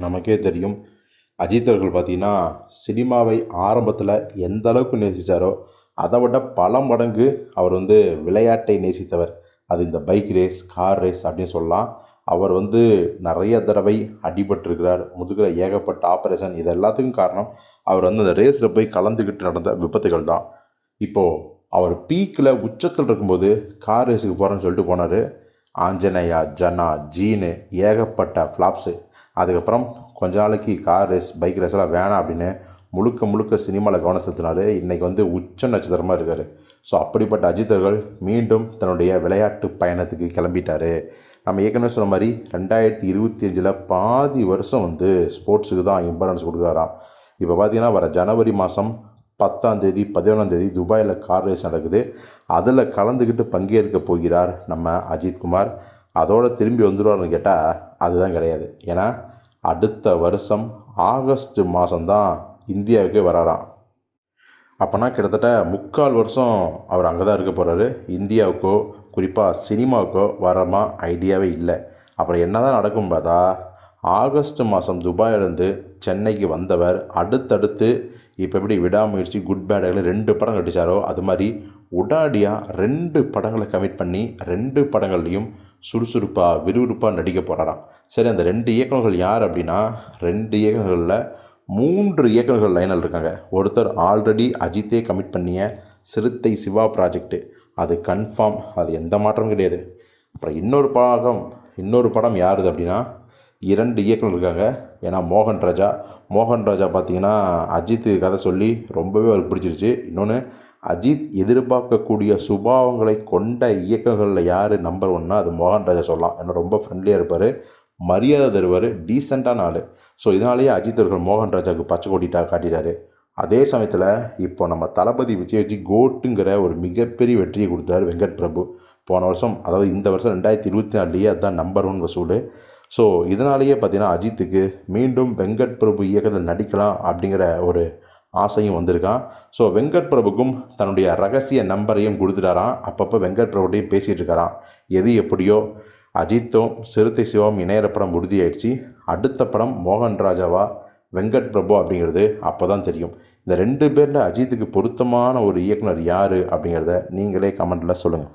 நமக்கே தெரியும் அஜித் அவர்கள் பார்த்திங்கன்னா சினிமாவை ஆரம்பத்தில் எந்த அளவுக்கு நேசித்தாரோ அதை விட பல மடங்கு அவர் விளையாட்டை நேசித்தவர். அது இந்த பைக் ரேஸ், கார் ரேஸ் அப்படின்னு சொல்லலாம். அவர் நிறைய தடவை அடிபட்டிருக்கிறார். முதுகில் ஏகப்பட்ட ஆப்ரேஷன். இது எல்லாத்துக்கும் காரணம் அவர் அந்த ரேஸில் போய் கலந்துக்கிட்டு நடந்த விபத்துகள் தான். இப்போது அவர் பீக்கில் உச்சத்தில் இருக்கும்போது கார் ரேஸுக்கு போகிறேன்னு சொல்லிட்டு போனார். ஆஞ்சநேயா, ஜனா, ஜீனு ஏகப்பட்ட ஃப்ளாப்ஸு. அதுக்கப்புறம் கொஞ்ச நாளைக்கு கார் ரேஸ், பைக் ரேஸ்லாம் வேணாம் அப்படின்னு முழுக்க சினிமாவில் கவனம் செலுத்தினார். இன்றைக்கி உச்ச நட்சத்திரமாக இருக்கார். ஸோ அப்படிப்பட்ட அஜித் அவர்கள் மீண்டும் தன்னுடைய விளையாட்டு பயணத்துக்கு கிளம்பிட்டார். நம்ம ஏற்கனவே சொன்ன மாதிரி 2025 பாதி வருஷம் ஸ்போர்ட்ஸுக்கு தான் இம்பார்ட்டன்ஸ் கொடுக்குறாராம். இப்போ பார்த்திங்கன்னா வர ஜனவரி மாதம் 10ஆம் தேதி 11ஆம் தேதி துபாயில் கார் ரேஸ் நடக்குது. அதில் கலந்துக்கிட்டு பங்கேற்க போகிறார் நம்ம அஜித்குமார். அதோடு திரும்பி வந்துடுவார்னு கேட்டால் அதுதான் கிடையாது. ஏன்னா அடுத்த வருஷம் ஆகஸ்ட் மாதம்தான் இந்தியாவுக்கு வராராம். அப்போனா கிட்டத்தட்ட 3/4 வருஷம் அவர் அங்கே தான் இருக்க போகிறாரு. இந்தியாவுக்கோ குறிப்பாக சினிமாவுக்கோ வரமா ஐடியாவே இல்லை. அப்புறம் என்ன தான் நடக்கும் பார்த்தா ஆகஸ்ட் மாதம் துபாயிலேருந்து சென்னைக்கு வந்தவர் அடுத்தடுத்து இப்போ எப்படி விடாமுயற்சி, குட் பேட் 2 படம் நடித்தாரோ அது மாதிரி உடாடியாக 2 படங்களை கமிட் பண்ணி 2 படங்கள்லையும் சுறுசுறுப்பாக விறுவிறுப்பாக நடிக்க போகிறாராம். சரி, அந்த 2 இயக்குநர்கள் யார் அப்படின்னா 2 இயக்குநர்களில் 3 இயக்குநர்கள் லைனில் இருக்காங்க. ஒருத்தர் ஆல்ரெடி அஜித்தே கமிட் பண்ணிய சிறுத்தை சிவா ப்ராஜெக்ட்டு, அது கன்ஃபார்ம், அது எந்த மாற்றமும் கிடையாது. அப்புறம் இன்னொரு படம் யாருது அப்படின்னா 2 இயக்குனர் இருக்காங்க. ஏன்னா மோகன் ராஜா பார்த்திங்கன்னா அஜித்து கதை சொல்லி ரொம்பவே அவருக்கு பிடிச்சிருச்சு. இன்னொன்று அஜித் எதிர்பார்க்கக்கூடிய சுபாவங்களை கொண்ட இயக்குநர்களில் யார் நம்பர் 1னா அது மோகன் ராஜா சொல்லலாம். ஏன்னா ரொம்ப ஃப்ரெண்ட்லியாக இருப்பார், மரியாதை தருவார், டீசெண்டான ஆள். ஸோ இதனாலேயே அஜித் அவர்கள் மோகன் ராஜாவுக்கு பச்சை கொடிட்டா காட்டிட்டார். அதே சமயத்தில் இப்போ நம்ம தளபதி விஜய் கோட்டுங்கிற ஒரு மிகப்பெரிய வெற்றியை கொடுத்தார் வெங்கட் பிரபு. போன வருஷம், அதாவது இந்த வருஷம் 2024 அதுதான் நம்பர் 1 வசூல். ஸோ இதனாலேயே பார்த்திங்கன்னா அஜித்துக்கு மீண்டும் வெங்கட் பிரபு இயக்கத்தில் நடிக்கலாம் அப்படிங்கிற ஒரு ஆசையும் வந்திருக்கான். ஸோ வெங்கட் பிரபுக்கும் தன்னுடைய ரகசிய நம்பரையும் கொடுத்துட்டாராம். அப்பப்போ வெங்கட் பிரபுட்டையும் பேசிகிட்டு இருக்காராம். எது எப்படியோ அஜித்தும் சிறுத்தை சிவாவும் இணையிற படம் உறுதியாயிடுச்சு. அடுத்த படம் மோகன் ராஜாவா வெங்கட் பிரபு அப்படிங்கிறது அப்போ தான் தெரியும். இந்த 2 பேரில் அஜித்துக்கு பொருத்தமான ஒரு இயக்குனர் யார் அப்படிங்கிறத நீங்களே கமெண்ட்டில் சொல்லுங்கள்.